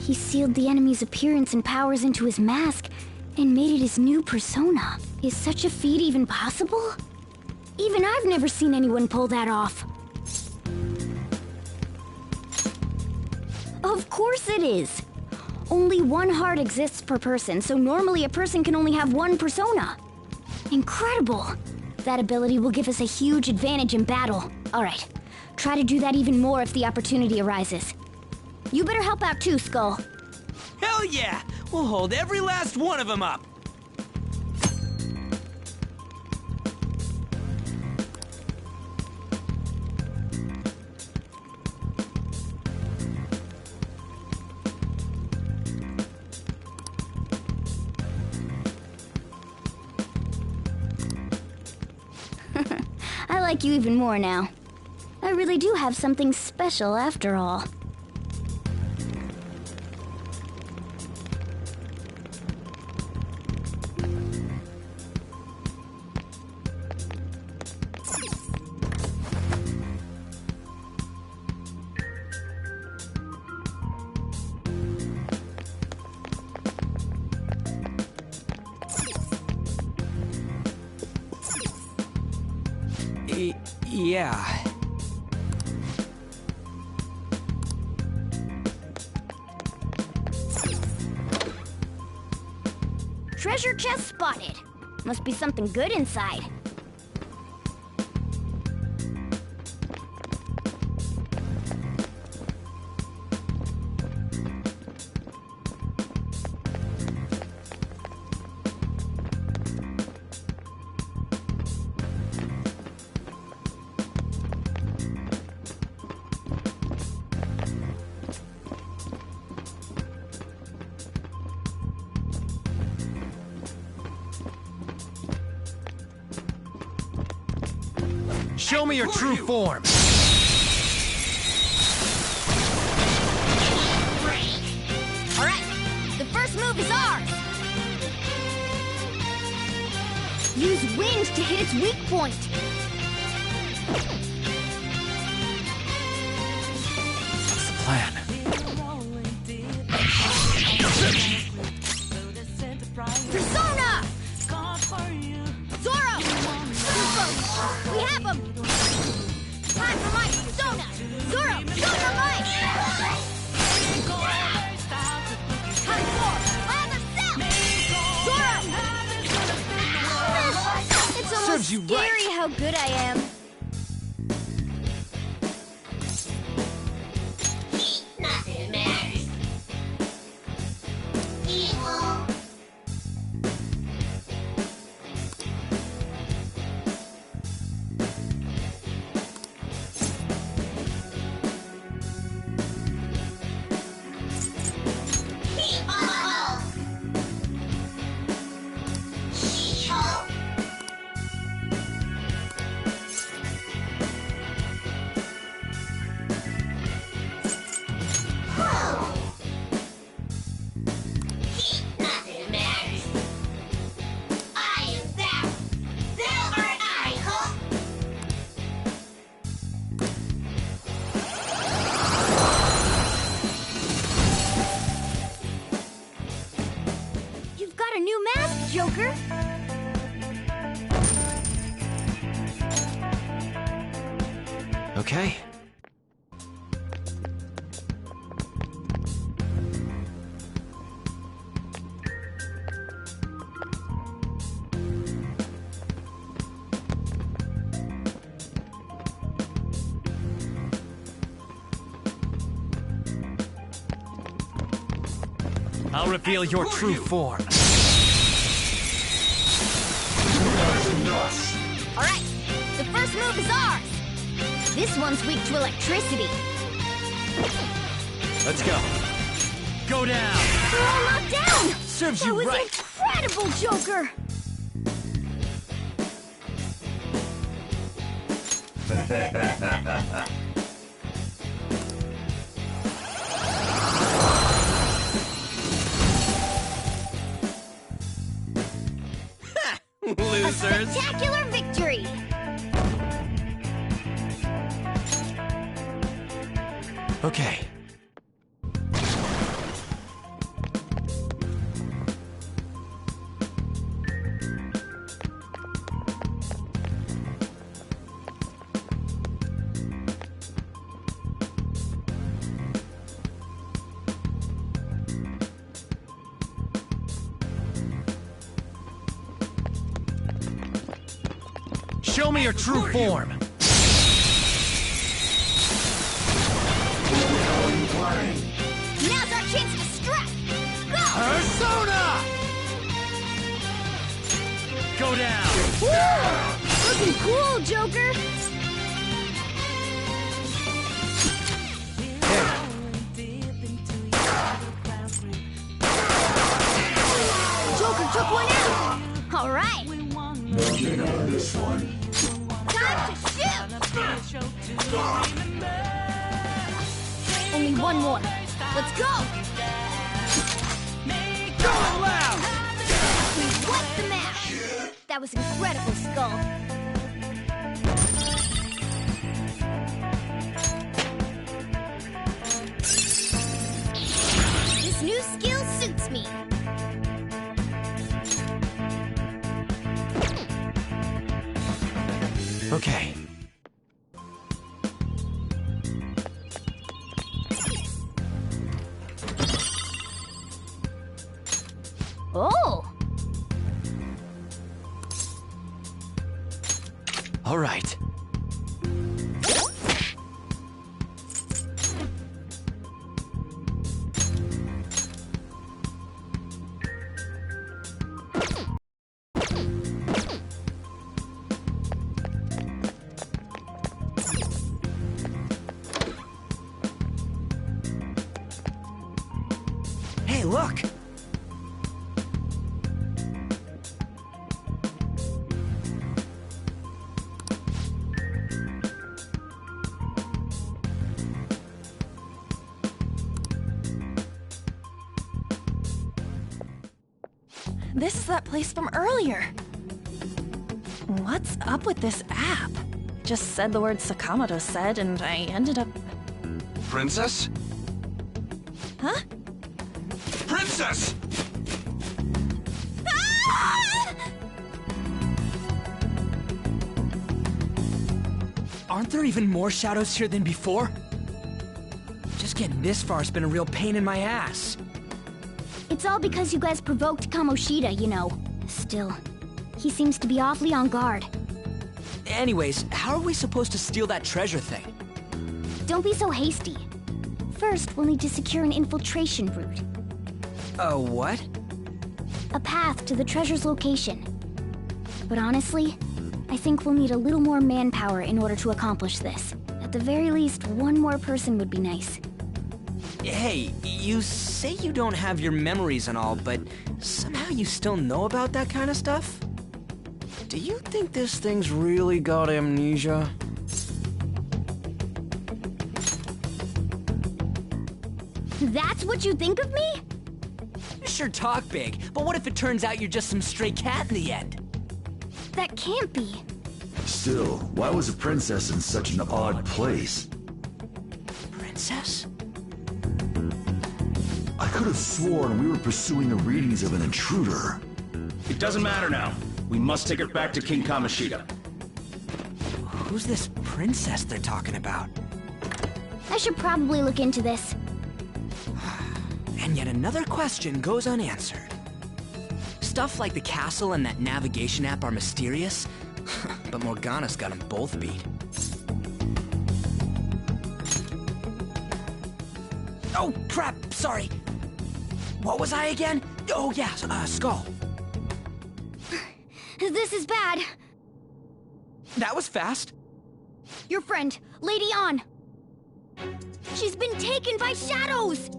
He sealed the enemy's appearance and powers into his mask and made it his new persona. Is such a feat even possible? Even I've never seen anyone pull that off. Of course it is. Only one heart exists per person, so normally a person can only have one persona. Incredible! That ability will give us a huge advantage in battle. Alright, try to do that even more if the opportunity arises. You better help out too, Skull. Hell yeah! We'll hold every last one of them up! I like you even more now. I really do have something special after all. Yeah. Treasure chest spotted. Must be something good inside. Show me your true form! Alright, the first move is ours! Use wind to hit its weak point! What's the plan? Persona! Zoro! We have him! Time for my persona! Zoro, go for mine! Time for my other self! Zoro! It's almost Serves you scary right. how good I am. Nothing matters. Evil. Joker? Okay. I'll reveal your true form. Alright, the first move is ours! This one's weak to electricity. Let's go. Go down! We're all knocked down! Serves That you was right! incredible, Joker! Losers! A spectacular victory! Okay. Show me your true form. Now's our chance to strike! Go! Persona! Go down. Woo! Looking cool, Joker! Joker took one out! Alright! Nothing on this one. Time to shoot! Only one more. Let's go! Going loud! We wiped the map! That was incredible, Skull. This new skill suits me. Okay. Oh! All right. Hey, look! This is that place from earlier. What's up with this app? Just said the word Sakamoto said, and I ended up... Princess? Huh? Princess! Aren't there even more shadows here than before? Just getting this far has been a real pain in my ass. It's all because you guys provoked Kamoshida, you know. Still, he seems to be awfully on guard. Anyways, how are we supposed to steal that treasure thing? Don't be so hasty. First, we'll need to secure an infiltration route. What? A path to the treasure's location. But honestly, I think we'll need a little more manpower in order to accomplish this. At the very least, one more person would be nice. Hey, you say you don't have your memories and all, but somehow you still know about that kind of stuff? Do you think this thing's really got amnesia? That's what you think of me? Sure talk big, but what if it turns out you're just some stray cat in the end? That can't be. Still, why was a princess in such an odd place? Princess? I could have sworn we were pursuing the readings of an intruder. It doesn't matter now. We must take her back to King Kamoshida. Who's this princess they're talking about? I should probably look into this. And yet another question goes unanswered. Stuff like the castle and that navigation app are mysterious, but Morgana's got them both beat. Oh, crap, sorry. What was I again? Oh, yeah, Skull. This is bad. That was fast. Your friend, Lady An. She's been taken by shadows!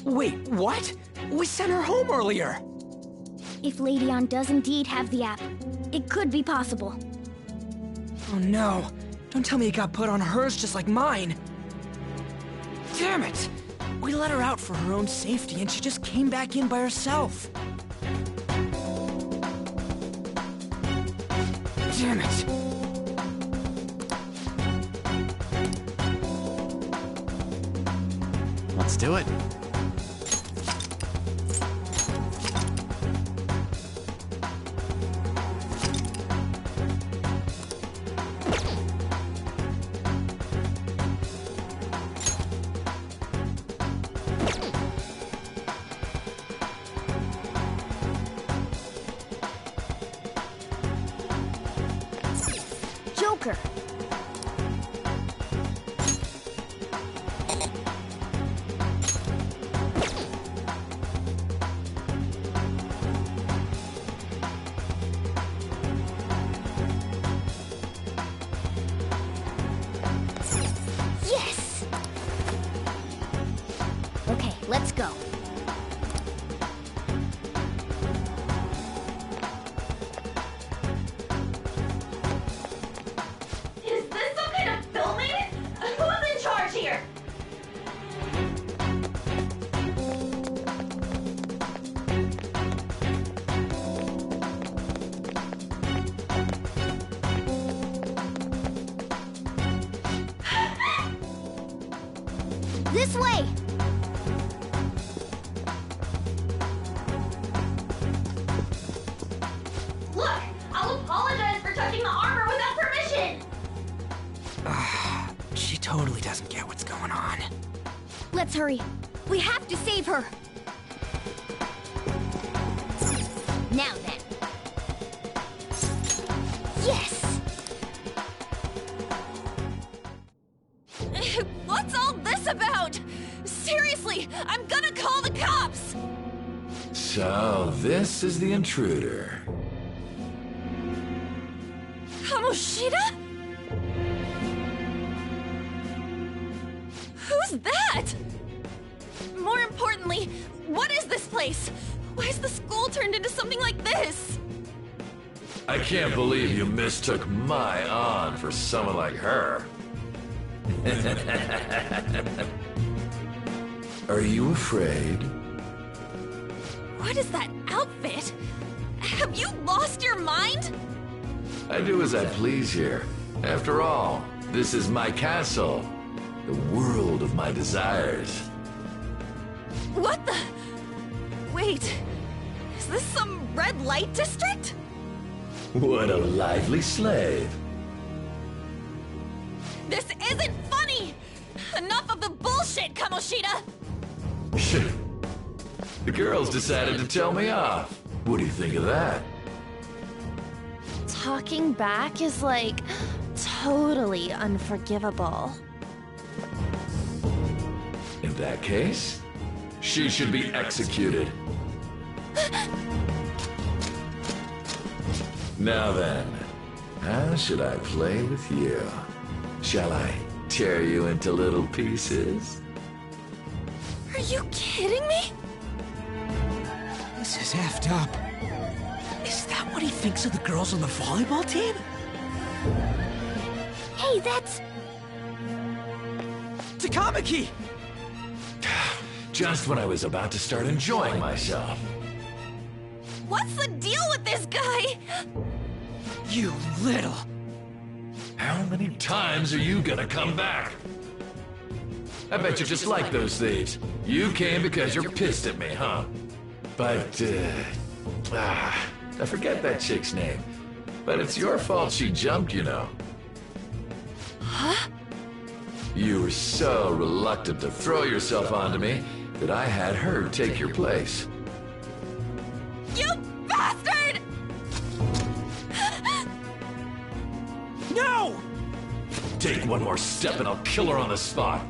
Wait, what? We sent her home earlier. If Lady An does indeed have the app, it could be possible. Oh no, don't tell me it got put on hers just like mine. Damn it! We let her out for her own safety and she just came back in by herself. Damn it! Let's do it. locker. Yes! Okay, let's go. Is this some kind of filming? Who's in charge here? This way! Look, I'll apologize for touching the armor without permission. She totally doesn't get what's going on. Let's hurry. We have to save her. Now then. Yes! What's all this about? Seriously, I'm gonna call the cops! So, this is the intruder. Kamoshida? Who's that? More importantly, what is this place? Why is the school turned into something like this? I can't believe you mistook my An for someone like her. Are you afraid? What is that outfit? Have you lost your mind? I do as I please here. After all, this is my castle. The world of my desires. What the? Wait, is this some red light district? What a lively slave. This isn't funny! Enough of the bullshit, Kamoshida! The girls decided to tell me off. What do you think of that? Talking back is like totally unforgivable. In that case, she should be executed. Now then, how should I play with you? Shall I tear you into little pieces? Are you kidding me? This is effed up. Is that what he thinks of the girls on the volleyball team? Hey, that's... Takamaki! Just when I was about to start enjoying myself. What's the deal with this guy? You little... How many times are you gonna come back? I bet you just like those thieves. You came because you're pissed at me, huh? But, I forget that chick's name. But it's your fault she jumped, you know. Huh? You were so reluctant to throw yourself onto me that I had her take your place. You bastard! No! Take one more step and I'll kill her on the spot.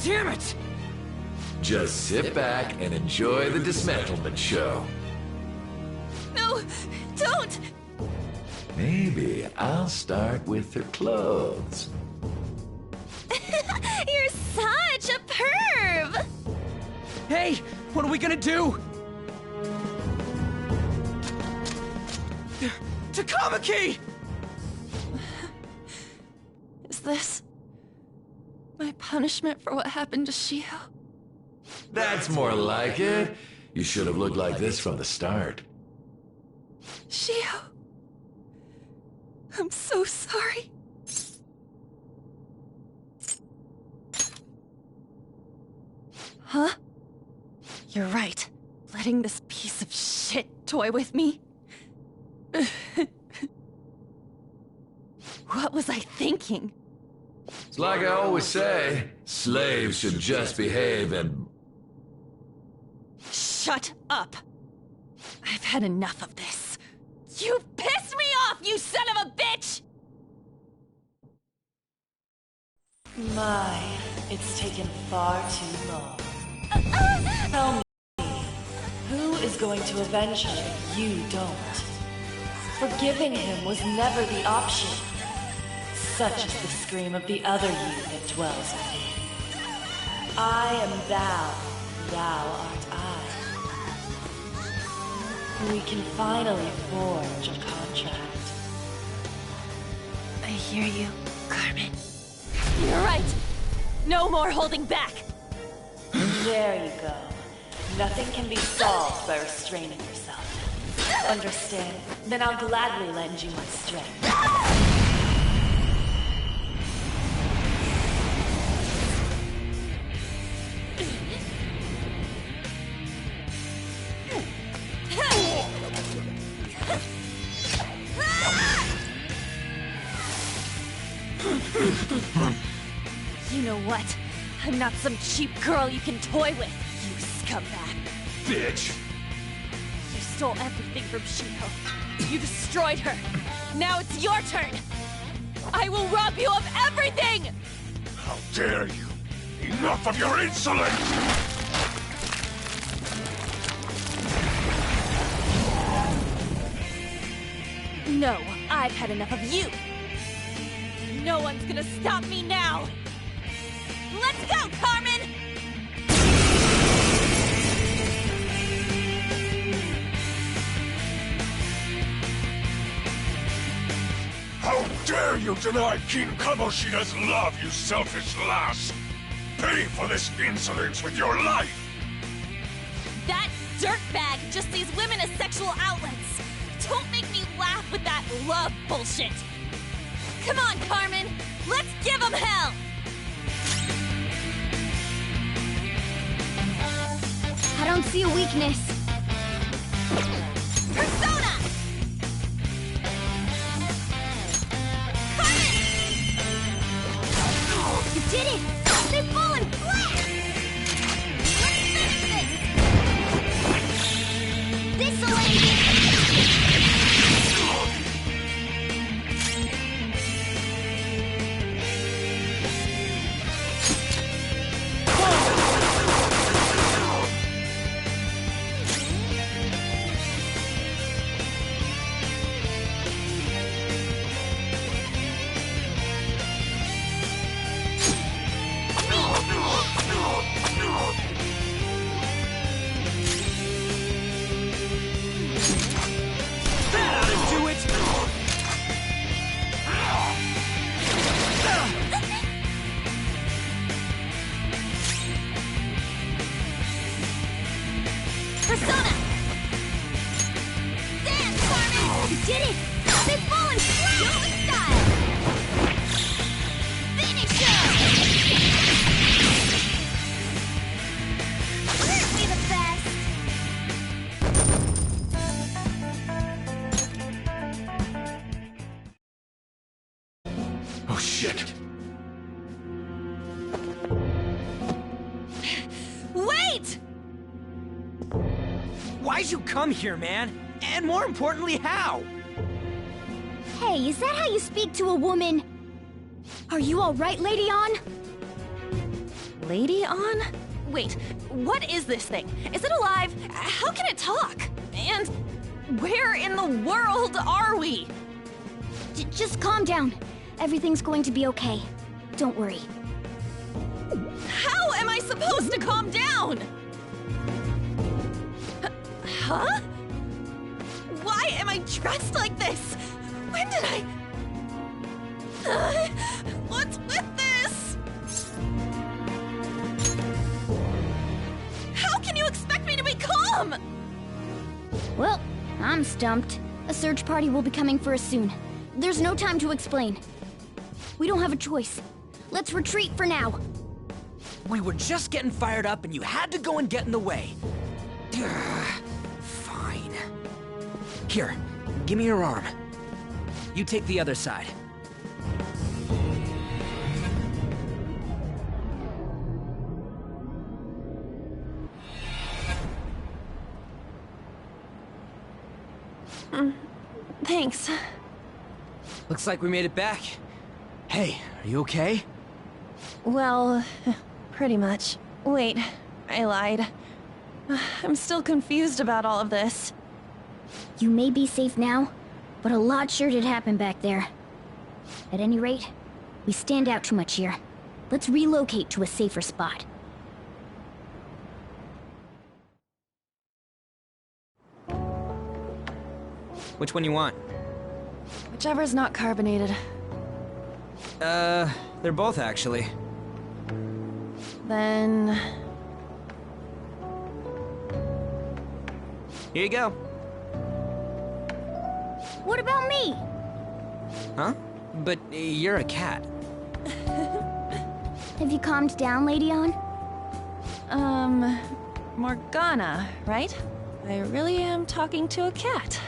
Damn it! Just sit back and enjoy the dismantlement show. No, don't! Maybe I'll start with her clothes. You're such a perv! Hey, what are we gonna do? Takamaki! Is this my punishment for what happened to Shio? That's more like it. You should have looked like this from the start. Shio, I'm so sorry. Huh? You're right. Letting this piece of shit toy with me? What was I thinking? It's like I always say, slaves should just behave and... Shut up! I've had enough of this. You've pissed me off, you son of a bitch! My, it's taken far too long. Tell me, who is going to avenge her if you don't? Forgiving him was never the option. Such is the scream of the other you that dwells within. I am thou, thou art I. We can finally forge a contract. I hear you, Carmen. You're right! No more holding back! There you go. Nothing can be solved by restraining yourself. Understand? Then I'll gladly lend you my strength. You know what? I'm not some cheap girl you can toy with, you scumbag. Bitch! You stole everything from Shiho. You destroyed her. Now it's your turn. I will rob you of everything! How dare you! Enough of your insolence! No, I've had enough of you. No one's gonna stop me now. Let's go, Carmen! How dare you deny King Kamoshida's love, you selfish lass! Pay for this insolence with your life! That dirtbag just sees women as sexual outlets. Don't make me laugh with that love bullshit. Come on, Carmen! Let's give him hell! I don't see a weakness. Persona! Carmen! You did it! They've fallen flat! Let's finish this! This'll end it! Persona! Dance, Carmen! You did it! They've fallen flat! Show the style! Finish him! Aren't we the best? Oh shit! Wait! Why'd you come here, man? And more importantly, how? Hey, is that how you speak to a woman? Are you alright, Lady On? Lady On? Wait, what is this thing? Is it alive? How can it talk? And where in the world are we? Just calm down. Everything's going to be okay. Don't worry. How am I supposed to calm down? Huh? Why am I dressed like this? When did I... What's with this? How can you expect me to be calm? Well, I'm stumped. A search party will be coming for us soon. There's no time to explain. We don't have a choice. Let's retreat for now. We were just getting fired up and you had to go and get in the way. Fine. Here, give me your arm. You take the other side. Thanks. Looks like we made it back. Hey, are you okay? Well, pretty much. Wait, I lied. I'm still confused about all of this. You may be safe now, but a lot sure did happen back there. At any rate, we stand out too much here. Let's relocate to a safer spot. Which one you want? Whichever's not carbonated. They're both actually. Then... Here you go. What about me? Huh? But you're a cat. Have you calmed down, Lady On? Morgana, right? I really am talking to a cat.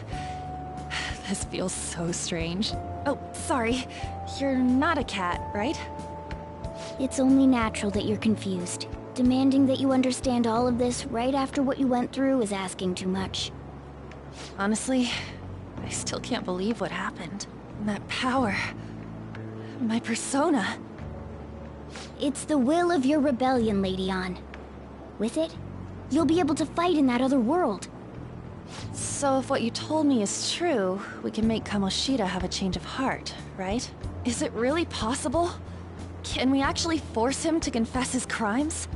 This feels so strange. Oh, sorry. You're not a cat, right? It's only natural that you're confused. Demanding that you understand all of this right after what you went through is asking too much. Honestly, I still can't believe what happened. That power. My persona. It's the will of your rebellion, Lady On. With it, you'll be able to fight in that other world. So if what you told me is true, we can make Kamoshida have a change of heart, right? Is it really possible? Can we actually force him to confess his crimes?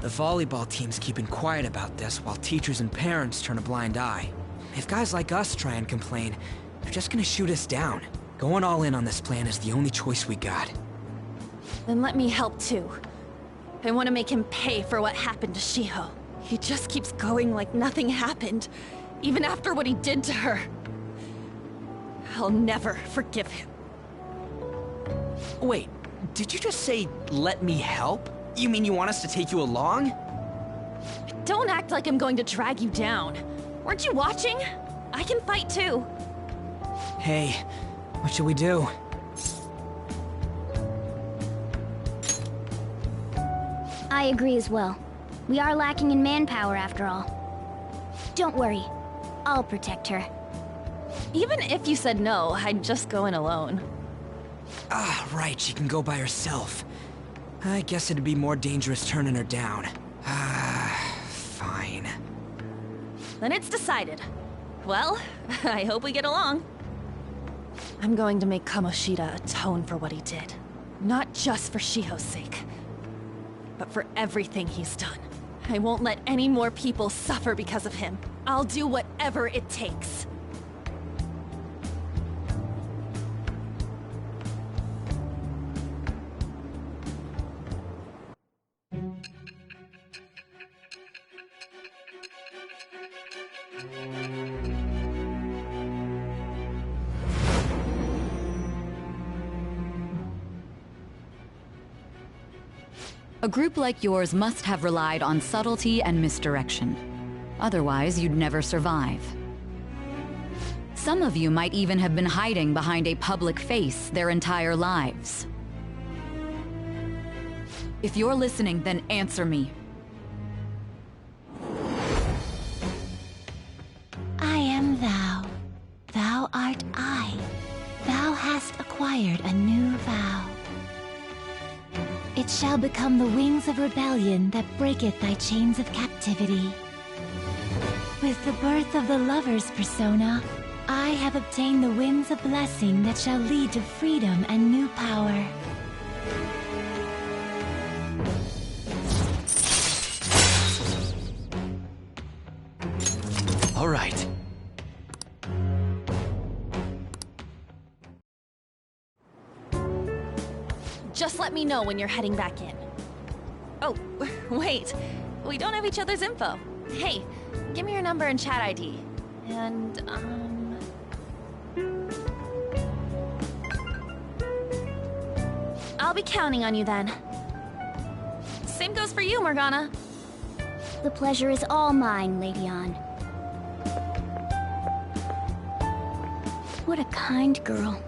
The volleyball team's keeping quiet about this while teachers and parents turn a blind eye. If guys like us try and complain, they're just gonna shoot us down. Going all in on this plan is the only choice we got. Then let me help too. I want to make him pay for what happened to Shiho. He just keeps going like nothing happened, even after what he did to her. I'll never forgive him. Wait, did you just say, let me help? You mean you want us to take you along? Don't act like I'm going to drag you down. Weren't you watching? I can fight too. Hey, what should we do? I agree as well. We are lacking in manpower after all. Don't worry. I'll protect her. Even if you said no, I'd just go in alone. Ah, right, she can go by herself. I guess it'd be more dangerous turning her down. Ah, fine. Then it's decided. Well, I hope we get along. I'm going to make Kamoshida atone for what he did. Not just for Shiho's sake, but for everything he's done. I won't let any more people suffer because of him. I'll do whatever it takes. A group like yours must have relied on subtlety and misdirection. Otherwise, you'd never survive. Some of you might even have been hiding behind a public face their entire lives. If you're listening, then answer me. I am thou. Thou art I. Thou hast acquired a new vow. It shall become the wings of rebellion that breaketh thy chains of captivity. With the birth of the lover's persona, I have obtained the winds of blessing that shall lead to freedom and new power. All right. Just let me know when you're heading back in. Oh, wait. We don't have each other's info. Hey, give me your number and chat ID. And, I'll be counting on you then. Same goes for you, Morgana. The pleasure is all mine, Lady On. What a kind girl.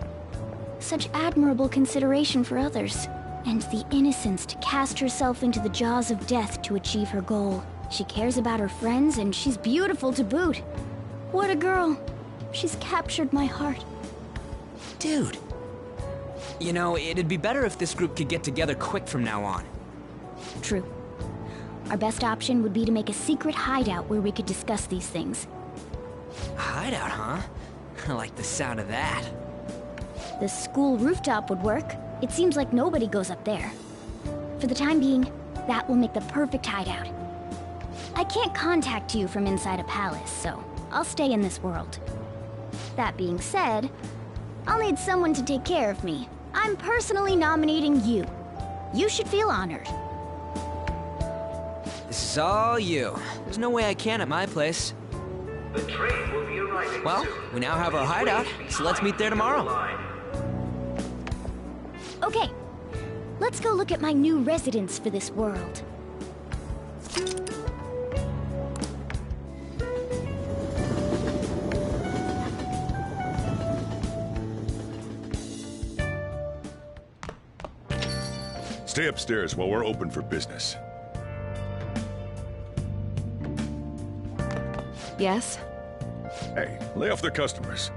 Such admirable consideration for others. And the innocence to cast herself into the jaws of death to achieve her goal. She cares about her friends, and she's beautiful to boot. What a girl. She's captured my heart. Dude. You know, it'd be better if this group could get together quick from now on. True. Our best option would be to make a secret hideout where we could discuss these things. A hideout, huh? I like the sound of that. The school rooftop would work. It seems like nobody goes up there. For the time being, that will make the perfect hideout. I can't contact you from inside a palace, so I'll stay in this world. That being said, I'll need someone to take care of me. I'm personally nominating you. You should feel honored. This is all you. There's no way I can at my place. The train will be arriving Well, soon. we now have our hideout, so let's meet there tomorrow. Okay, let's go look at my new residence for this world. Stay upstairs while we're open for business. Yes? Hey, lay off the customers.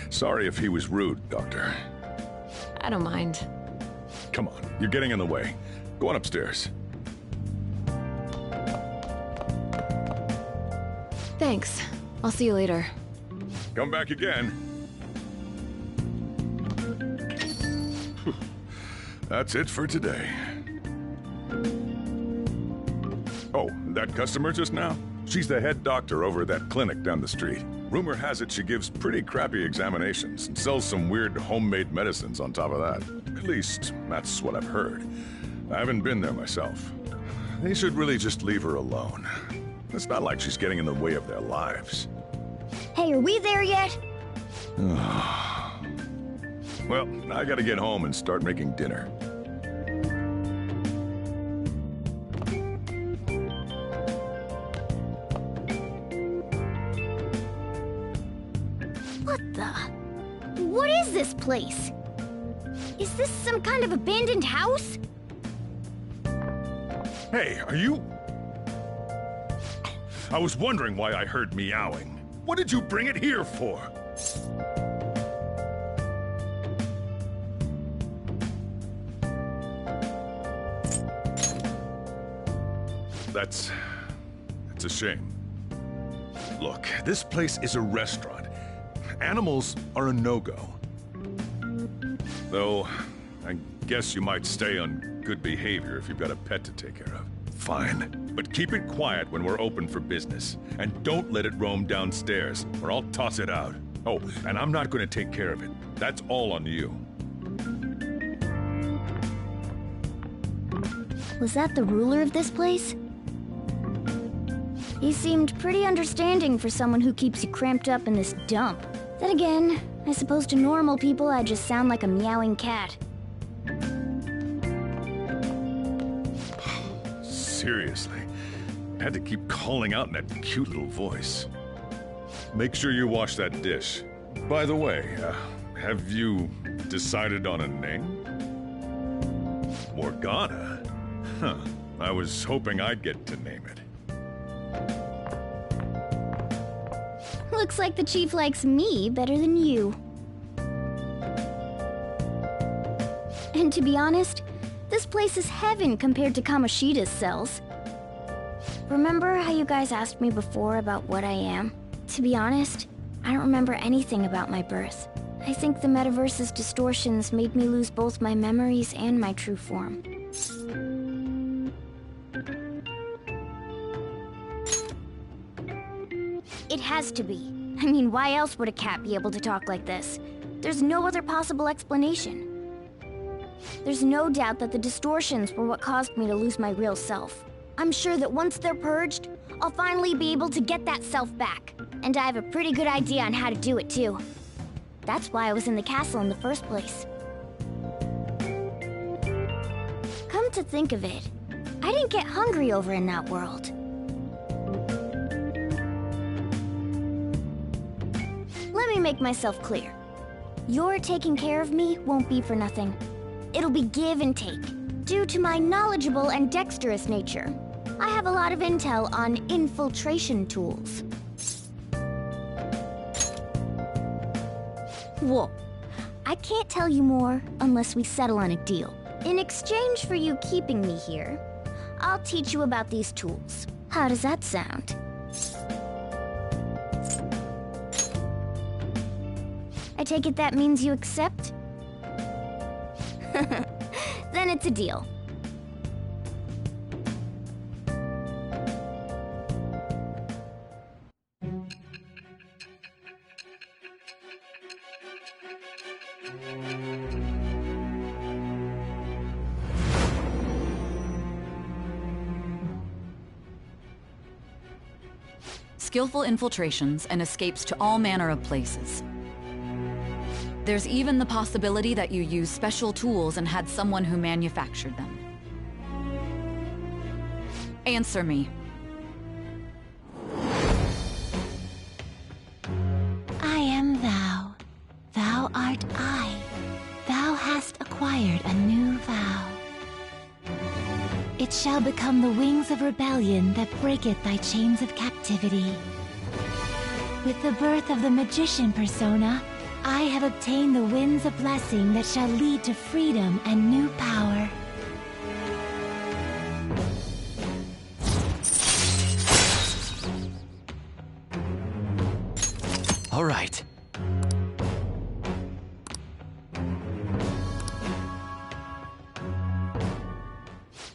Sorry if he was rude, Doctor. I don't mind. Come on, you're getting in the way. Go on upstairs. Thanks. I'll see you later. Come back again. That's it for today. Oh, that customer just now? She's the head doctor over at that clinic down the street. Rumor has it she gives pretty crappy examinations and sells some weird homemade medicines on top of that. At least, that's what I've heard. I haven't been there myself. They should really just leave her alone. It's not like she's getting in the way of their lives. Hey, are we there yet? Well, I gotta get home and start making dinner. What is this place? Is this some kind of abandoned house? Hey, are you... I was wondering why I heard meowing. What did you bring it here for? That's a shame. Look, this place is a restaurant. Animals are a no-go. Though, I guess you might stay on good behavior if you've got a pet to take care of. Fine. But keep it quiet when we're open for business. And don't let it roam downstairs, or I'll toss it out. Oh, and I'm not going to take care of it. That's all on you. Was that the ruler of this place? He seemed pretty understanding for someone who keeps you cramped up in this dump. Then again, I suppose to normal people I just sound like a meowing cat. Seriously, I had to keep calling out in that cute little voice. Make sure you wash that dish. By the way, have you decided on a name? Morgana? Huh. I was hoping I'd get to name it. Looks like the chief likes me better than you. And to be honest, this place is heaven compared to Kamoshida's cells. Remember how you guys asked me before about what I am? To be honest, I don't remember anything about my birth. I think the metaverse's distortions made me lose both my memories and my true form. It has to be. I mean, why else would a cat be able to talk like this? There's no other possible explanation. There's no doubt that the distortions were what caused me to lose my real self. I'm sure that once they're purged, I'll finally be able to get that self back. And I have a pretty good idea on how to do it, too. That's why I was in the castle in the first place. Come to think of it, I didn't get hungry over in that world. Let me make myself clear. Your taking care of me won't be for nothing. It'll be give and take. Due to my knowledgeable and dexterous nature, I have a lot of intel on infiltration tools. Whoa. I can't tell you more unless we settle on a deal. In exchange for you keeping me here, I'll teach you about these tools. How does that sound? I take it that means you accept? Then it's a deal. Skillful infiltrations and escapes to all manner of places. There's even the possibility that you used special tools and had someone who manufactured them. Answer me. I am thou. Thou art I. Thou hast acquired a new vow. It shall become the wings of rebellion that breaketh thy chains of captivity. With the birth of the magician persona, I have obtained the winds of blessing that shall lead to freedom and new power. All right.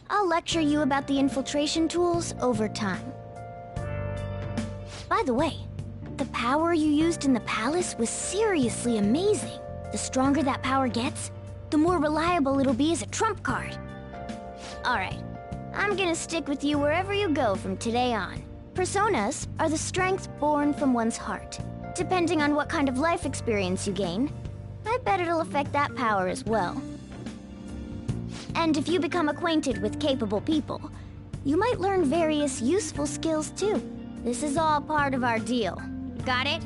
I'll lecture you about the infiltration tools over time. By the way, the power you used in the palace was seriously amazing. The stronger that power gets, the more reliable it'll be as a trump card. Alright, I'm gonna stick with you wherever you go from today on. Personas are the strength born from one's heart. Depending on what kind of life experience you gain, I bet it'll affect that power as well. And if you become acquainted with capable people, you might learn various useful skills too. This is all part of our deal. Got it?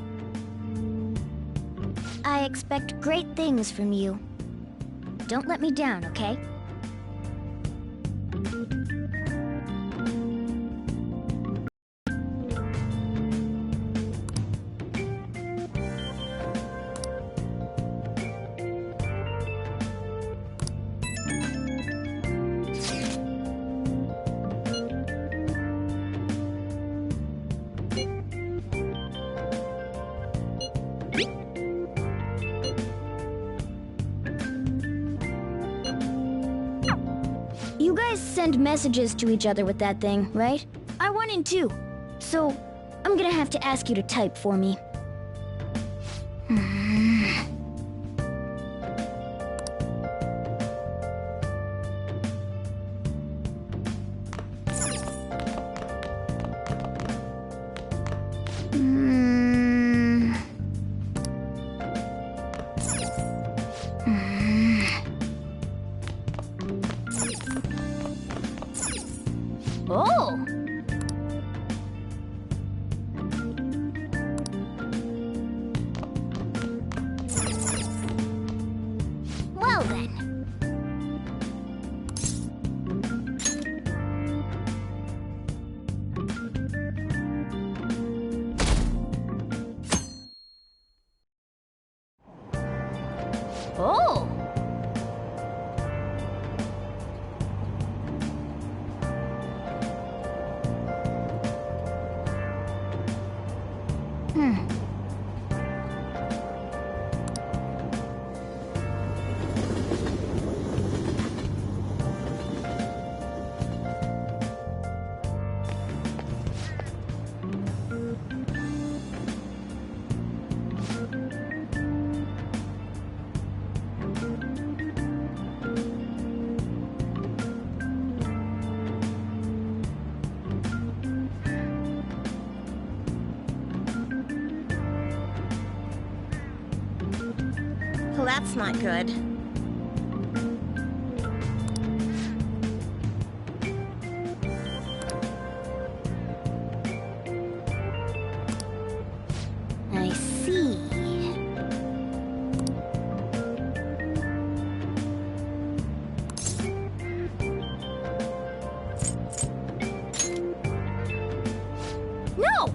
I expect great things from you. Don't let me down, okay? You guys send messages to each other with that thing, right? I want in too. So, I'm gonna have to ask you to type for me. Oh! Well then. Oh! Well, that's not good. I see. No!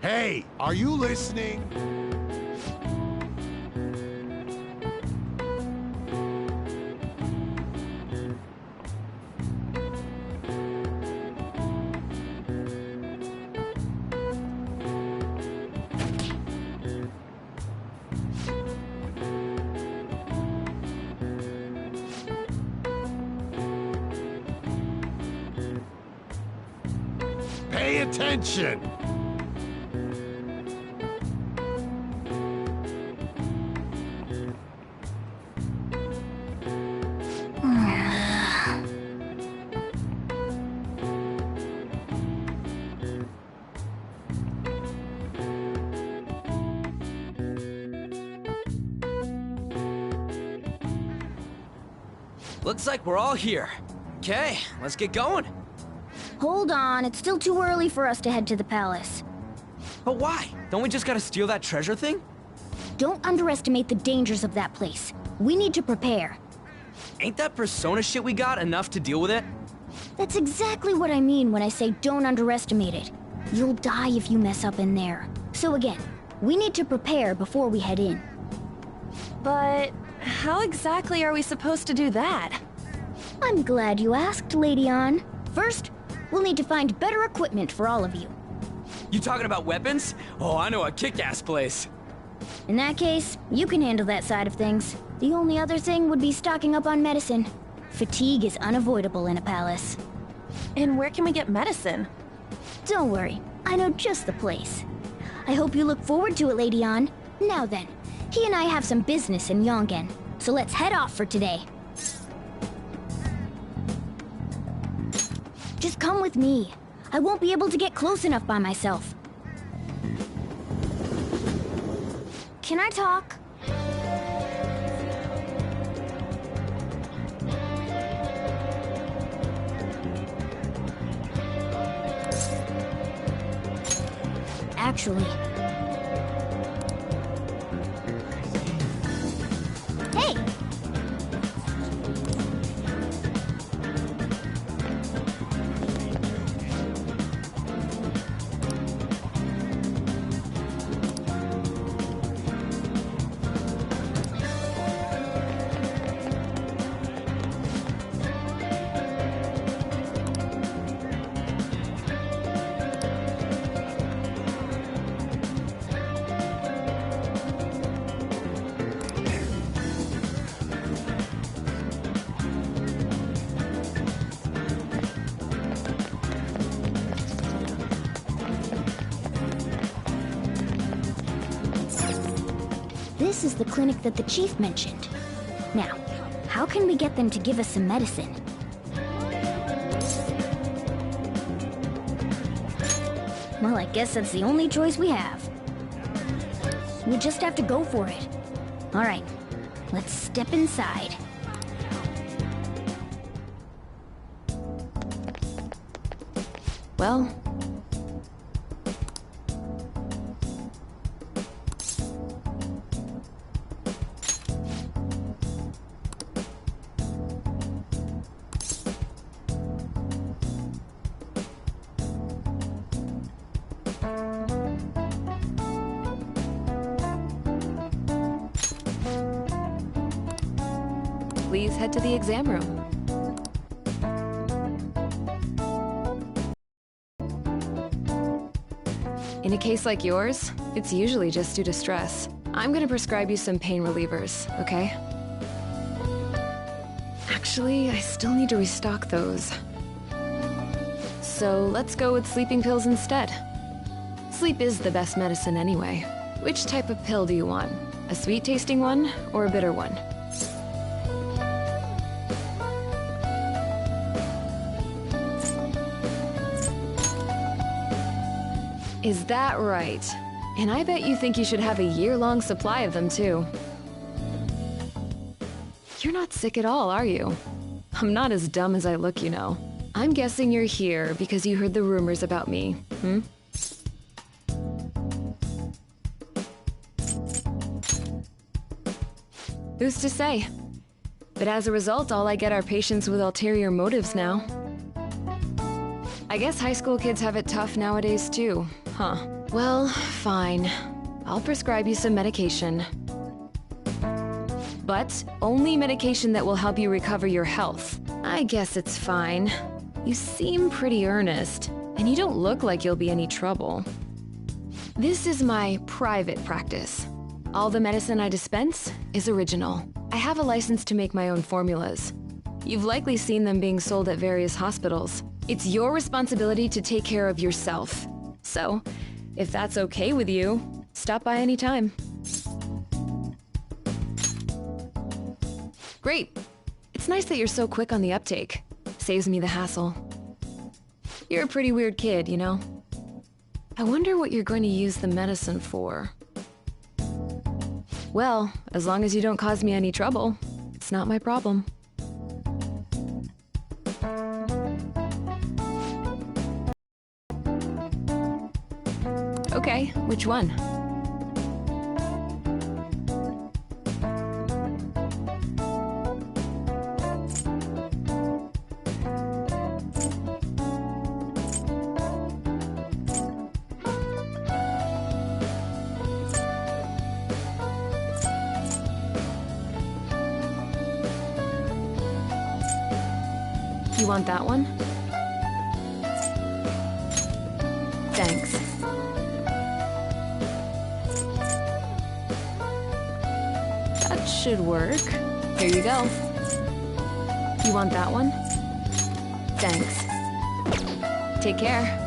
Hey, are you listening? Pay attention! Looks like we're all here. Okay, let's get going. Hold on, it's still too early for us to head to the palace. But why? Don't we just gotta steal that treasure thing? Don't underestimate the dangers of that place. We need to prepare. Ain't that persona shit we got enough to deal with it? That's exactly what I mean when I say don't underestimate it. You'll die if you mess up in there. So again, we need to prepare before we head in. But how exactly are we supposed to do that? I'm glad you asked, Lady Ann. First, we'll need to find better equipment for all of you. You talking about weapons? Oh, I know a kick-ass place. In that case, you can handle that side of things. The only other thing would be stocking up on medicine. Fatigue is unavoidable in a palace. And where can we get medicine? Don't worry, I know just the place. I hope you look forward to it, Lady Ann. Now then, he and I have some business in Yongen, so let's head off for today. Just come with me. I won't be able to get close enough by myself. Can I talk? Actually... Hey! This is the clinic that the chief mentioned. Now, how can we get them to give us some medicine? Well, I guess that's the only choice we have. We just have to go for it. All right, let's step inside. Well... Please head to the exam room. In a case like yours, it's usually just due to stress. I'm gonna prescribe you some pain relievers, okay? Actually, I still need to restock those. So let's go with sleeping pills instead. Sleep is the best medicine anyway. Which type of pill do you want? A sweet-tasting one or a bitter one? Is that right? And I bet you think you should have a year-long supply of them, too. You're not sick at all, are you? I'm not as dumb as I look, you know. I'm guessing you're here because you heard the rumors about me, hmm? Who's to say? But as a result, all I get are patients with ulterior motives now. I guess high school kids have it tough nowadays too, huh? Well, fine. I'll prescribe you some medication. But only medication that will help you recover your health. I guess it's fine. You seem pretty earnest, and you don't look like you'll be any trouble. This is my private practice. All the medicine I dispense is original. I have a license to make my own formulas. You've likely seen them being sold at various hospitals. It's your responsibility to take care of yourself. So, if that's okay with you, stop by anytime. Great. It's nice that you're so quick on the uptake. Saves me the hassle. You're a pretty weird kid, you know? I wonder what you're going to use the medicine for. Well, as long as you don't cause me any trouble, it's not my problem. Okay, which one? You want that one? Thanks. That should work. Here you go. You want that one? Thanks. Take care.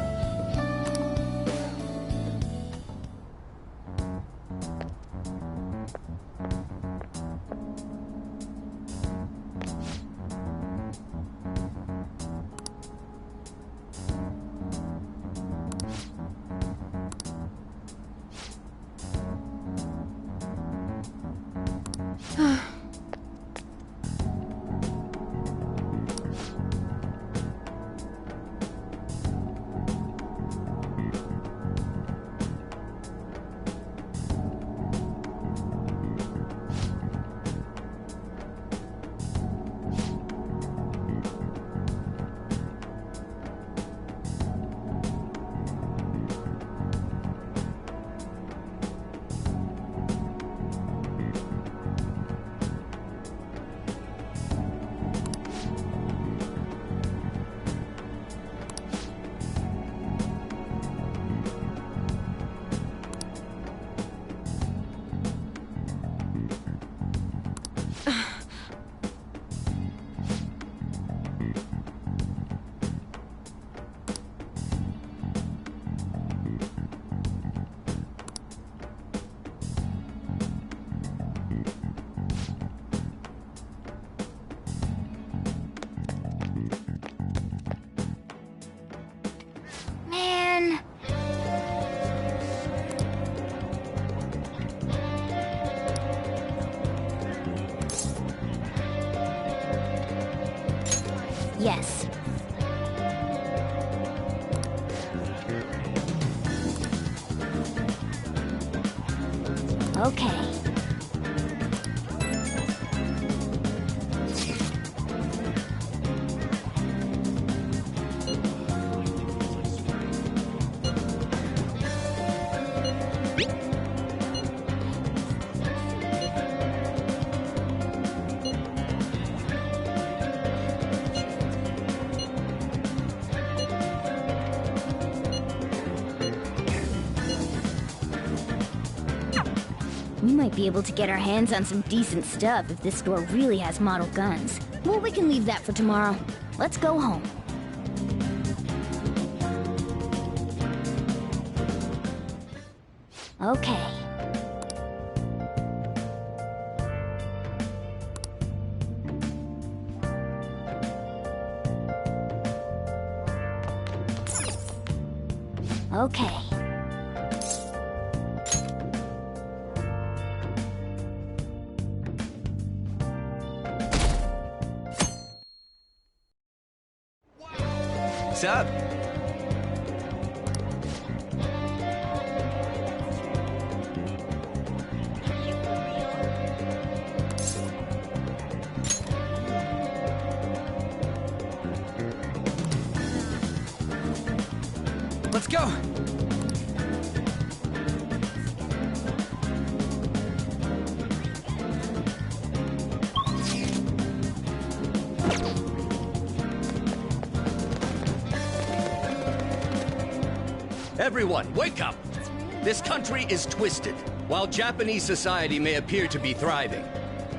Yes. Okay. We might be able to get our hands on some decent stuff if this store really has model guns. Well, we can leave that for tomorrow. Let's go home. Okay. Okay. What's up? let's go. Everyone, wake up! This country is twisted. While Japanese society may appear to be thriving,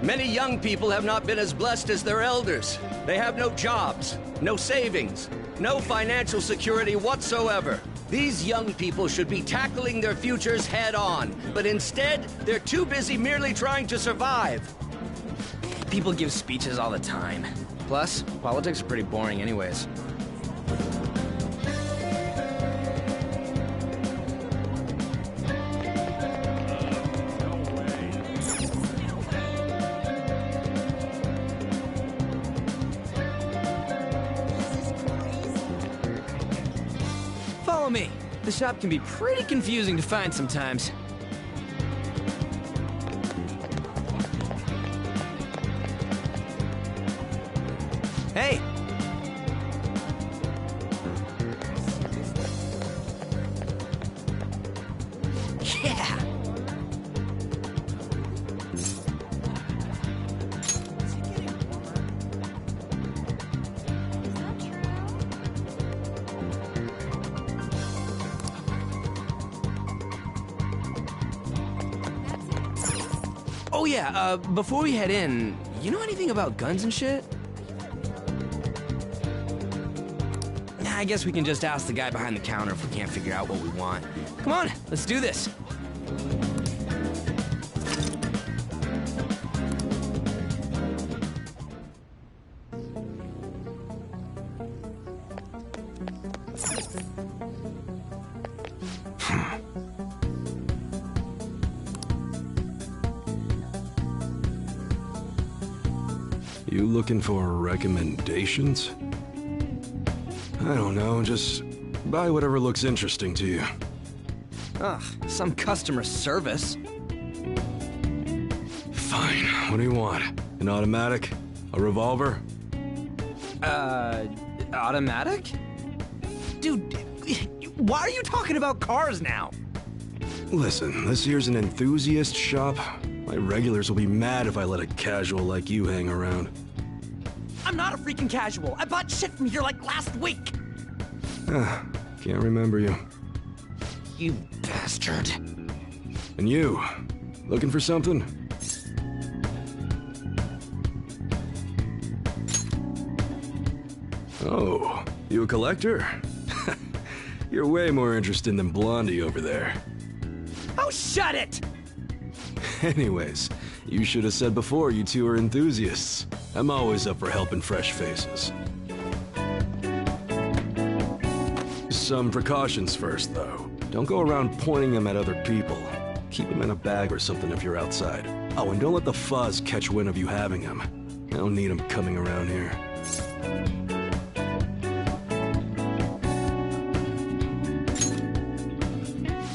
many young people have not been as blessed as their elders. They have no jobs, no savings, no financial security whatsoever. These young people should be tackling their futures head on, but instead, they're too busy merely trying to survive. People give speeches all the time. Plus, politics are pretty boring anyways. Follow me. The shop can be pretty confusing to find sometimes. Hey! Yeah! Oh yeah, before we head in, you know anything about guns and shit? Nah, I guess we can just ask the guy behind the counter if we can't figure out what we want. Come on, let's do this. You looking for recommendations? I don't know, just buy whatever looks interesting to you. Ugh, some customer service. Fine, what do you want? An automatic? A revolver? Automatic? Dude, why are you talking about cars now? Listen, this here's an enthusiast shop. My regulars will be mad if I let a casual like you hang around. I'm not a freaking casual. I bought shit from here like last week. Can't remember you. You bastard. And you, looking for something? Oh, you a collector? You're way more interesting than Blondie over there. Oh, shut it! Anyways, you should have said before you two are enthusiasts. I'm always up for helping fresh faces. Some precautions first, though. Don't go around pointing them at other people. Keep them in a bag or something if you're outside. Oh, and don't let the fuzz catch wind of you having them. I don't need them coming around here.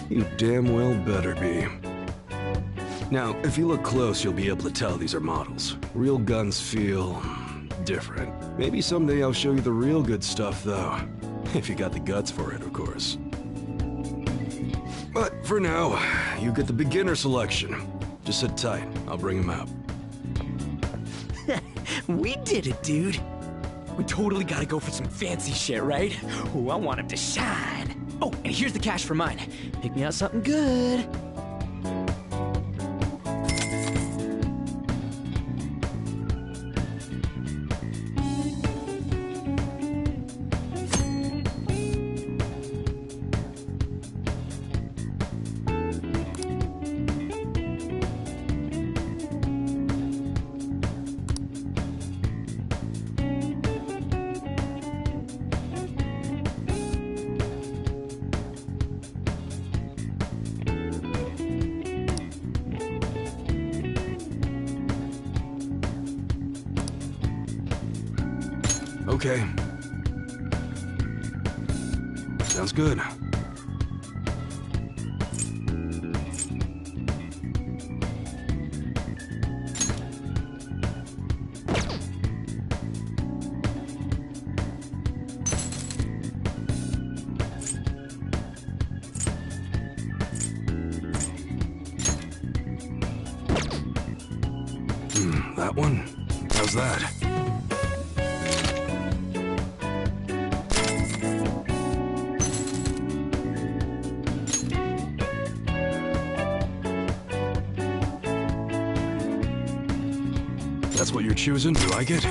You damn well better be. Now, if you look close, you'll be able to tell these are models. Real guns feel different. Maybe someday I'll show you the real good stuff, though. If you got the guts for it, of course. But for now, you get the beginner selection. Just sit tight. I'll bring him out. We did it, dude. We totally gotta go for some fancy shit, right? Ooh, I want him to shine. Oh, and here's the cash for mine. Pick me out something good. Okay. Sounds good. That one? How's that? That's what you're choosing? You like it?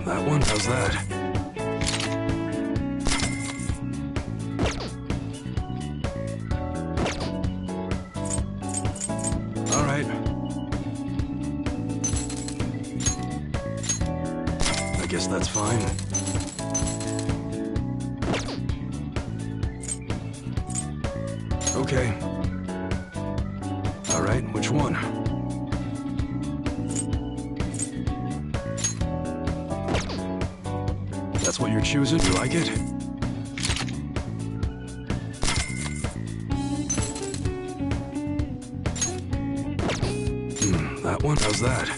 That one? How's that? All right. I guess that's fine. Okay. All right, which one? That's what you're choosing? You like it? That one? How's that?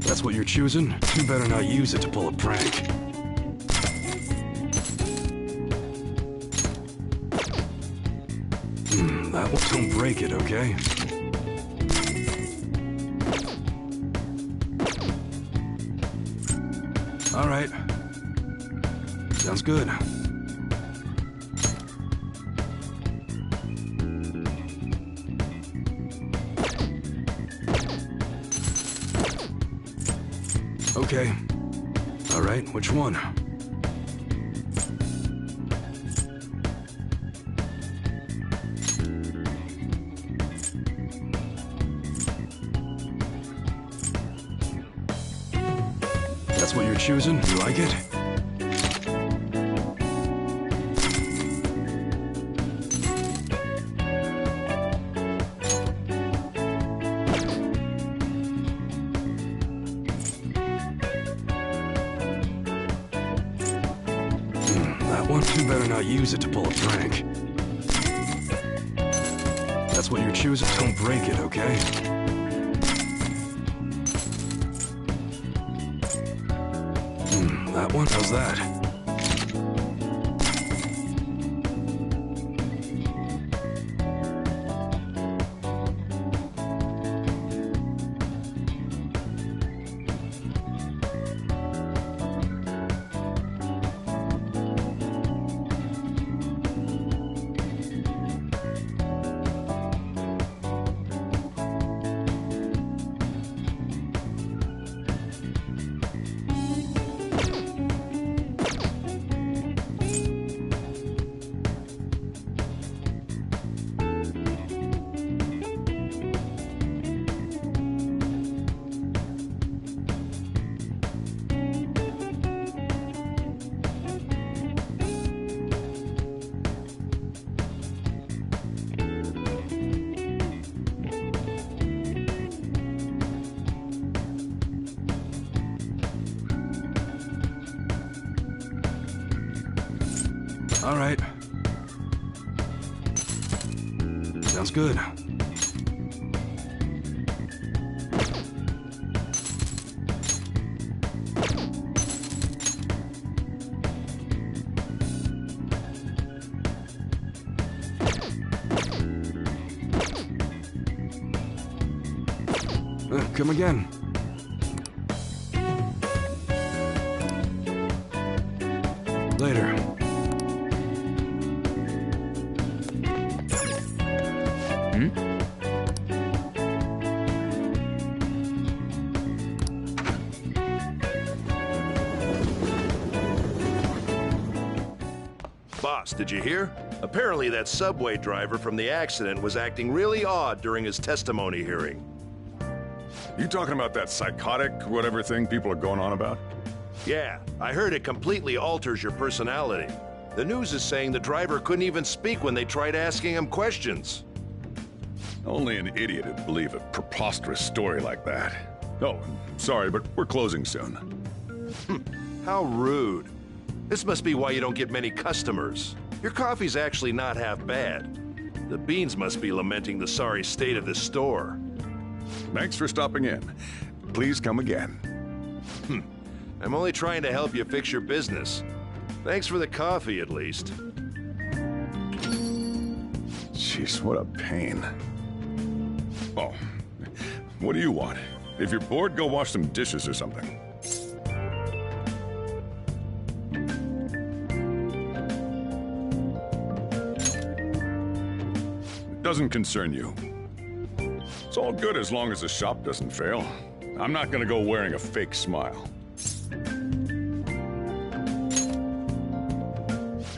That's what you're choosing? You better not use it to pull a prank. That one, don't break it, okay? All right. Sounds good. Okay. All right, which one? That's what you're choosing? You like it? That one? You better not use it to pull a prank. That's what you're choosing? Don't break it, okay? That one? How's that? All right. Sounds good. Come again. Later. Boss, did you hear? Apparently that subway driver from the accident was acting really odd during his testimony hearing. You talking about that psychotic whatever thing people are going on about? Yeah, I heard it completely alters your personality. The news is saying the driver couldn't even speak when they tried asking him questions. Only an idiot would believe a preposterous story like that. Oh, sorry, but we're closing soon. How rude. This must be why you don't get many customers. Your coffee's actually not half bad. The beans must be lamenting the sorry state of this store. Thanks for stopping in. Please come again. I'm only trying to help you fix your business. Thanks for the coffee, at least. Jeez, what a pain. Oh, what do you want? If you're bored, go wash some dishes or something. It doesn't concern you. It's all good as long as the shop doesn't fail. I'm not gonna go wearing a fake smile.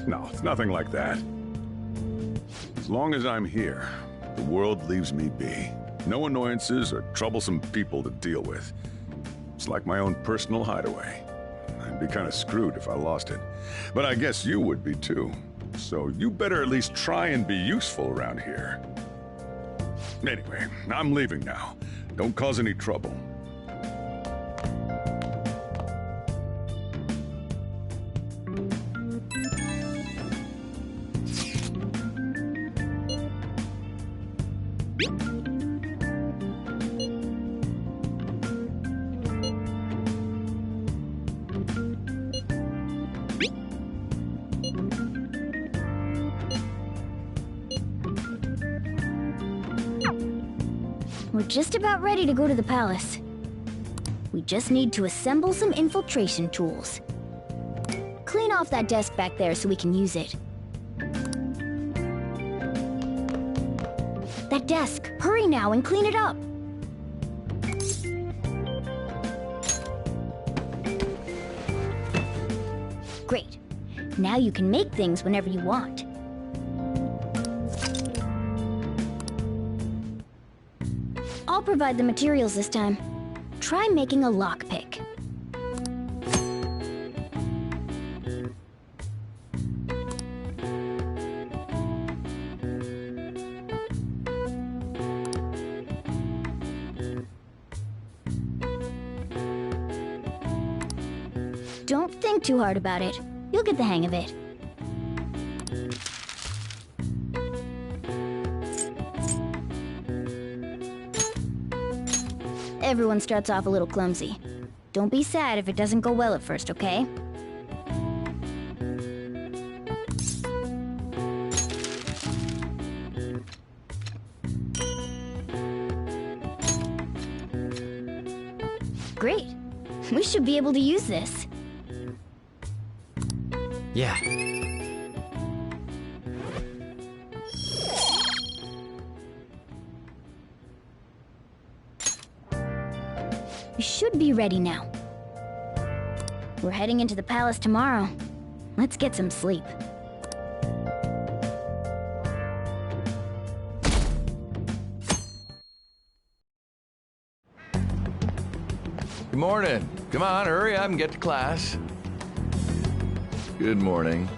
No, it's nothing like that. As long as I'm here, the world leaves me be. No annoyances or troublesome people to deal with. It's like my own personal hideaway. I'd be kind of screwed if I lost it. But I guess you would be too. So you better at least try and be useful around here. Anyway, I'm leaving now. Don't cause any trouble. We're just about ready to go to the palace. We just need to assemble some infiltration tools. Clean off that desk back there so we can use it. That desk! Hurry now and clean it up! Great. Now you can make things whenever you want. I'll provide the materials this time. Try making a lockpick. Don't think too hard about it. You'll get the hang of it. Everyone starts off a little clumsy. Don't be sad if it doesn't go well at first, okay? Great. We should be able to use this. Yeah. We should be ready now. We're heading into the palace tomorrow. Let's get some sleep. Good morning. Come on, hurry up and get to class. Good morning.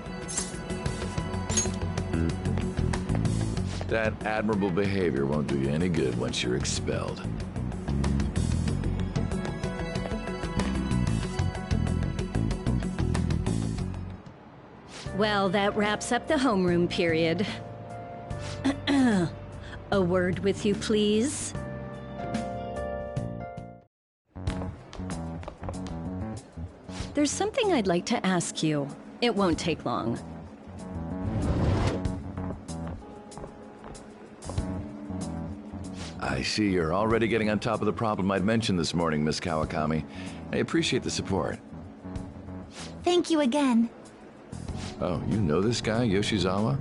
That admirable behavior won't do you any good once you're expelled. Well, that wraps up the homeroom period. A word with you, please? There's something I'd like to ask you. It won't take long. I see you're already getting on top of the problem I'd mentioned this morning, Miss Kawakami. I appreciate the support. Thank you again. Oh, you know this guy, Yoshizawa?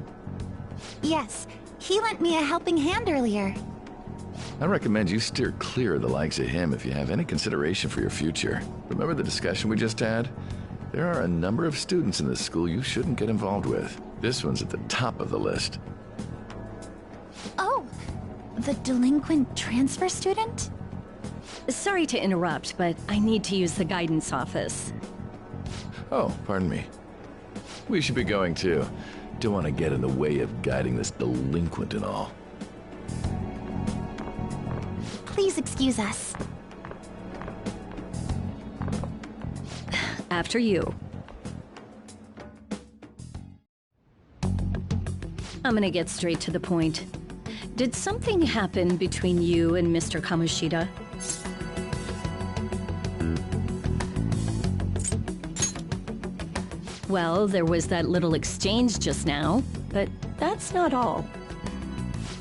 Yes, he lent me a helping hand earlier. I recommend you steer clear of the likes of him if you have any consideration for your future. Remember the discussion we just had? There are a number of students in this school you shouldn't get involved with. This one's at the top of the list. Oh, the delinquent transfer student? Sorry to interrupt, but I need to use the guidance office. Oh, pardon me. We should be going too. Don't want to get in the way of guiding this delinquent and all. Please excuse us. After you. I'm gonna get straight to the point. Did something happen between you and Mr. Kamoshida? Well, there was that little exchange just now, but that's not all.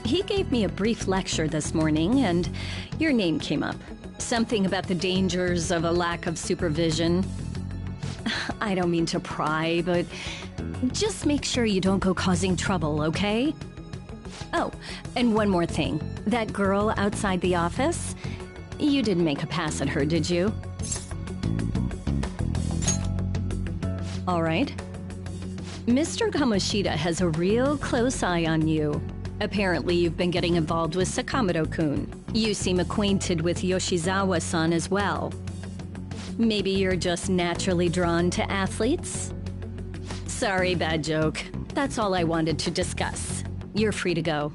He gave me a brief lecture this morning, and your name came up. Something about the dangers of a lack of supervision. I don't mean to pry, but just make sure you don't go causing trouble, okay? Oh, and one more thing. That girl outside the office? You didn't make a pass at her, did you? All right. Mr. Kamoshida has a real close eye on you. Apparently, you've been getting involved with Sakamoto-kun. You seem acquainted with Yoshizawa-san as well. Maybe you're just naturally drawn to athletes? Sorry, bad joke. That's all I wanted to discuss. You're free to go.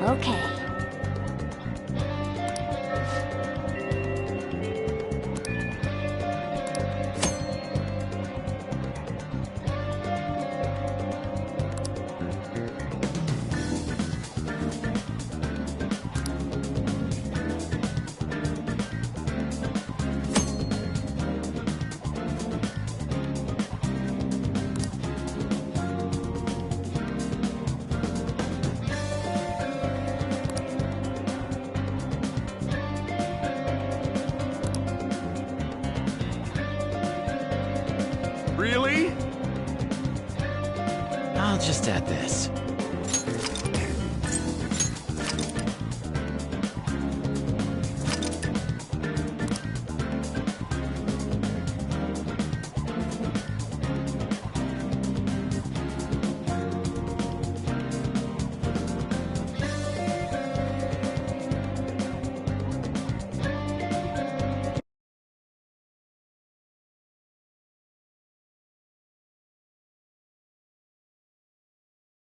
Okay. Really? I'll just add this.